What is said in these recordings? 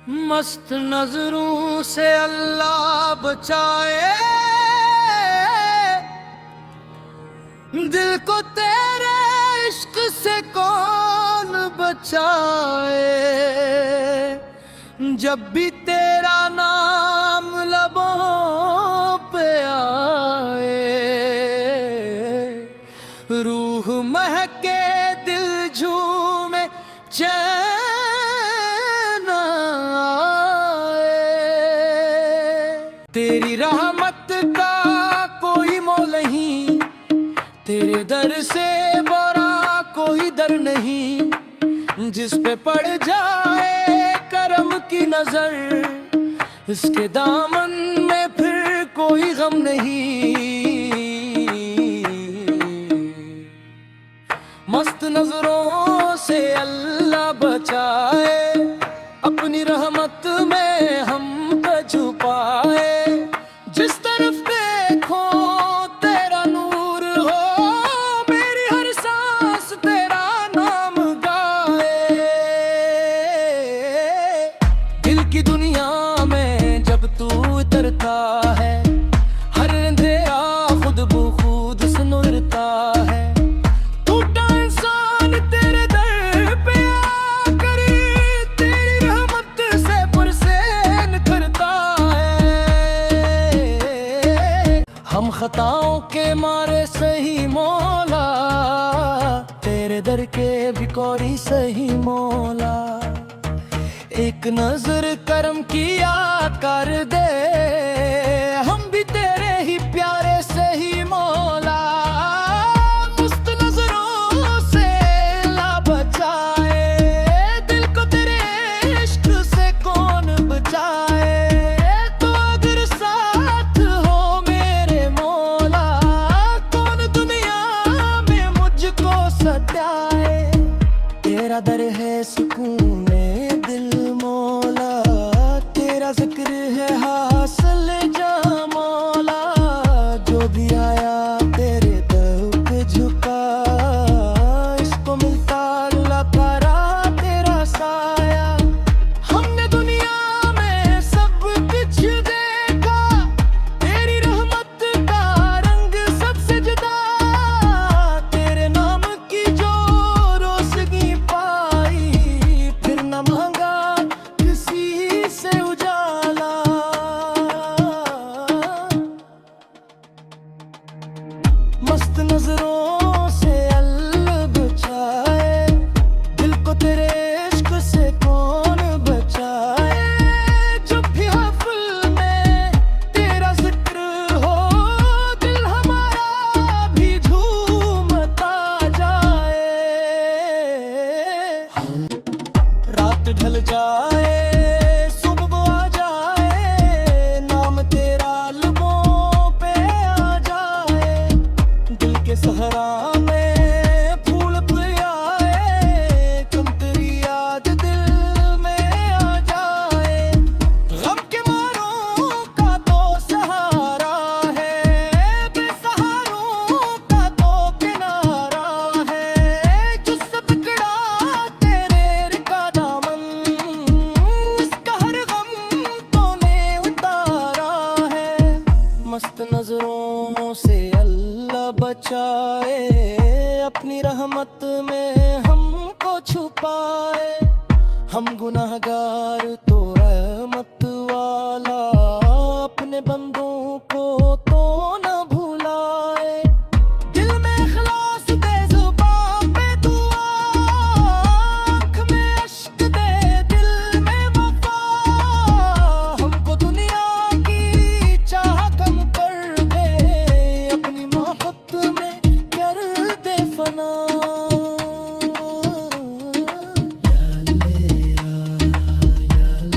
मस्त नजरों से अल्लाह बचाए, दिल को तेरे इश्क से कौन बचाए। जब भी तेरा नाम लबों पे आए, रूह महके दिल झूमे चैन आए। तेरी रहमत का कोई मोल नहीं, तेरे दर से बड़ा कोई दर नहीं। जिस पे पड़ जाए करम की नजर, इसके दामन में फिर कोई गम नहीं। मस्त नजरों से अल्लाह बचाए, अपनी रहमत में हमको छुपाए। जिस तरफ देखो तेरा नूर हो, मेरी हर सांस तेरा नाम गाए। दिल की दुनिया में जब तू उतरता है, हर अंधेरा खुद ब खुद से नुरता है। टूटा इंसान तेरे दर पे आकर तेरी रहमत से पुरसेन करता है। हम खताओं के मारे सही मौला, तेरे दर के भी कोरी सही मौला। एक नजर करम किया कर दे, हम भी तेरे ही प्यारे से ही मौला। मस्त नजरों से ला बचाए, दिल को तेरे इश्क से कौन बचाए। तो अगर साथ हो मेरे मौला, कौन दुनिया में मुझको सताए। तेरा दर है सुकून दिल मौला, तेरा जिक्र है हासिल जा मौला। जो भी आया तेरे दर पे झुका, इसको मिलता अल्लाह तारा तेरा साया। हमने दुनिया में सब कुछ देखा, तेरी रहमत का रंग सबसे जुदा। तेरे नाम की जो रोशनी पाई, फिर न मांगा किसी से उजाला। मस्त नजरों से अल्लाह बचाए, दिल को तेरे इश्क से कौन बचाए। जब भी हफ्ल में तेरा जिक्र हो, दिल हमारा भी झूमता जाए। रात ढल जाए सुबह आ जाए, नाम तेरा लबों पे आ जाए। दिल के सहरा में फूल आए, कम तेरी याद दिल में आ जाए। गम के मारों का तो सहारा है, बेसहारों का तो किनारा है। जिससे पकड़ा तेरे का दामन, उसका हर गम तूने उतारा है। मस्त नजरों से अल्लाह बचाए, अपनी रहमत में हमको छुपाए। हम गुनाहगार तो रहमत वाला, अपने बंदों को तो न भुलाए। दिल में इखलास दे, जुबान पे दुआ, आँख में अश्क दे, दिल में वफा। हमको दुनिया की चाह कम कर दे, अपनी मोहब्बत में कर दे फना। या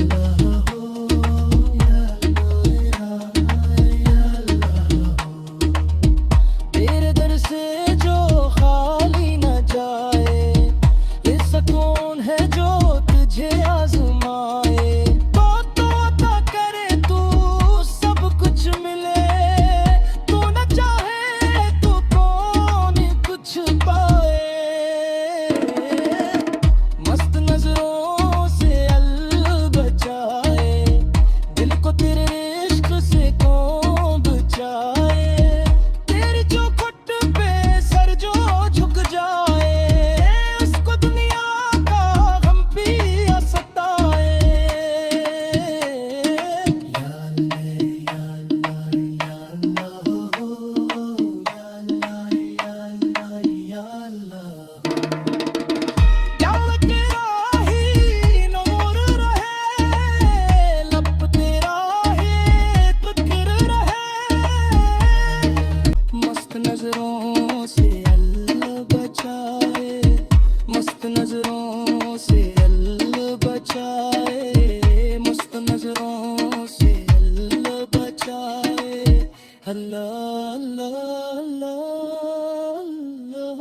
नजरों से अल्लाह बचाए, अल्लाह अल्लाह अल्लाह अल्लाह।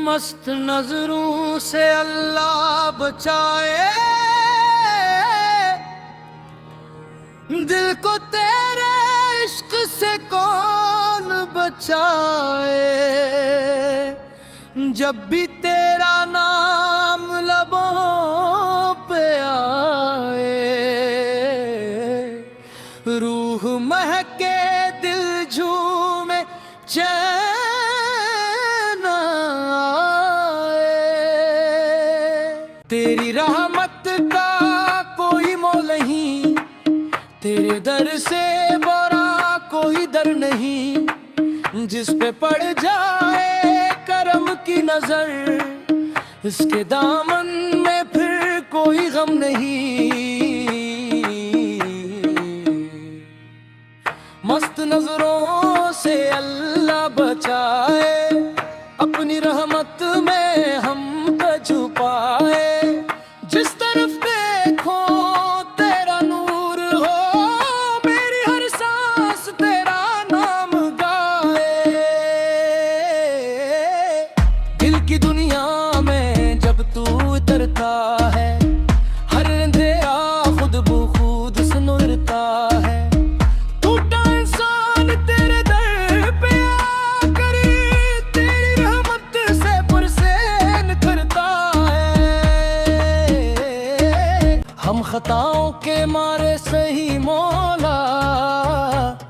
मस्त नजरों से अल्लाह बचाए, दिल को तेरे इश्क से कौन बचाए। जब भी तेरा नाम लबों पे आए, रूह महके दिल झूमे चैन आए। तेरी रहमत का कोई मोल नहीं, तेरे दर से बड़ा कोई दर नहीं। जिस पे पड़ जाए करम की नजर, इसके दामन में फिर कोई गम नहीं। मस्त नजरों से अल्लाह बचाए, अपनी रहमत में हमको छुपाए। जिस तरफ देखो तेरा नूर हो, मेरी हर सांस तेरा नाम गाए। दिल की दुनिया में जब तू उतरता है, हर अंधेरा खुद ब खुद से नुरता है। टूटा इंसान तेरे दर पे आकर तेरी रहमत से पुरसेन करता है। हम खताओं के मारे सही मौला,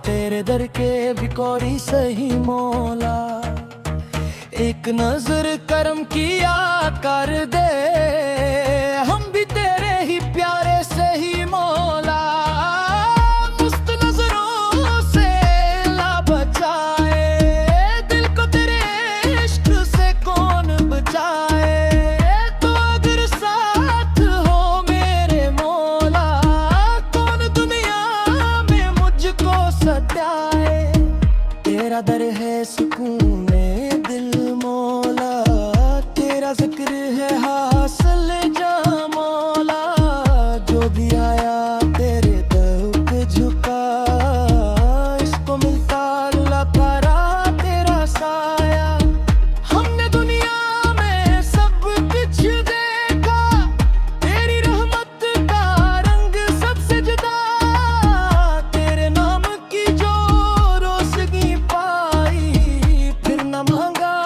तेरे दर के भिखोरी सही मौला। एक नजर करम किया कर दे, हम भी तेरे ही प्यारे सही मौला। मस्त नजरों से ला बचाए, दिल को तेरे इश्क से कौन बचाए। तो अगर साथ हो मेरे मौला, कौन दुनिया में मुझको सताए। तेरा दर है सुकून दिल मौला, तेरा जिक्र है हासिल जा मौला। जो भी आया तेरे दर पे झुका, इसको मिलता अल्लाह तारा तेरा साया। हमने दुनिया में सब कुछ देखा, तेरी रहमत का रंग सबसे जुदा। तेरे नाम की जो रोशनी पाई, फिर न मांगा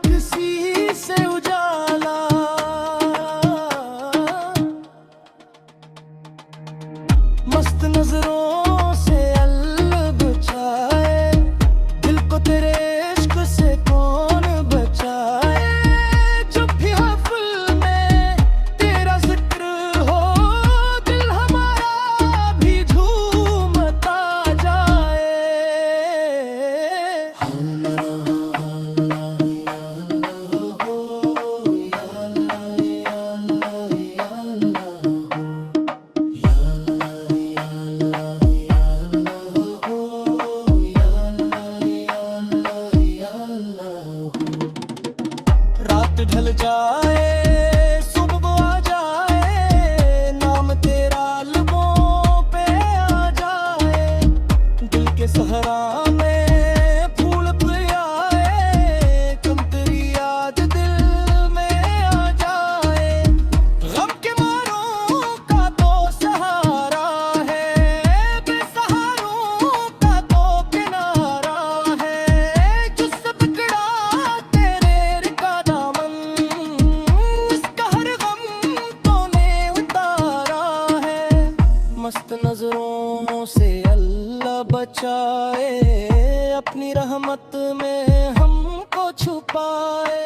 किसी से उजाला। मस्त नजरों से अल्लाह बचाए, दिल को तेरे इश्क से कौन बचाए। जब भी महफिल में तेरा जिक्र हो, दिल हमारा भी झूमता जाए। रात ढल जाए सुबह आ जाए, नाम तेरा लबों पे आ जाए। दिल के सहरा में फूल आए, कम तेरी याद दिल में आ जाए। गम के मारों का तो सहारा है, बेसहारों का तो किनारा है। जिससे पकड़ा तेरे का दामन, इसका हर गम तूने उतारा है। मस्त नजरों से अल्लाह बचाए, अपनी रहमत में हमको छुपाए।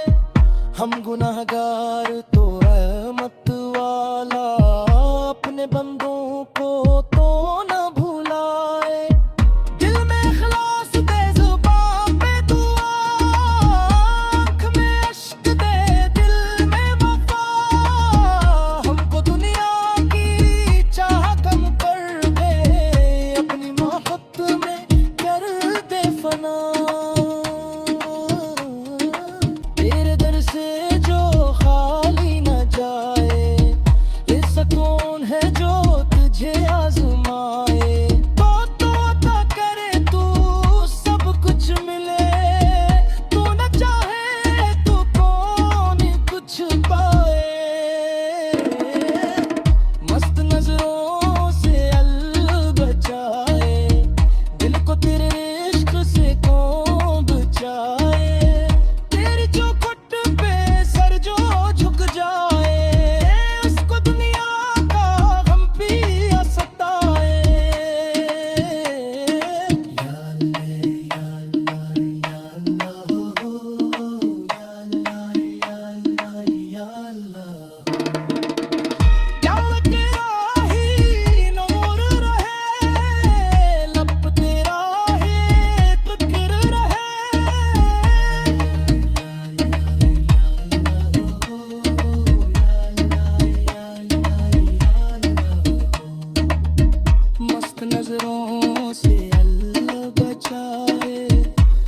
हम गुनाहगार तो रहमत वाला, अपने बंदों को तो न भुलाए। दिल में इखलास दे, जुबान पे दुआ, आँख में अश्क दे, दिल में वफा। हमको दुनिया की चाह कम कर दे, अपनी मोहब्बत में कर दे फना।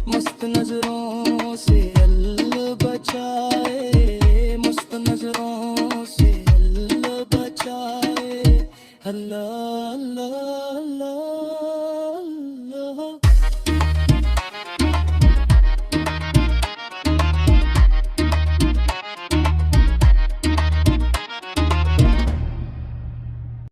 मस्त नजरों से अल्लाह बचाए, मस्त नजरों से अल्लाह बचाए, अल्लाह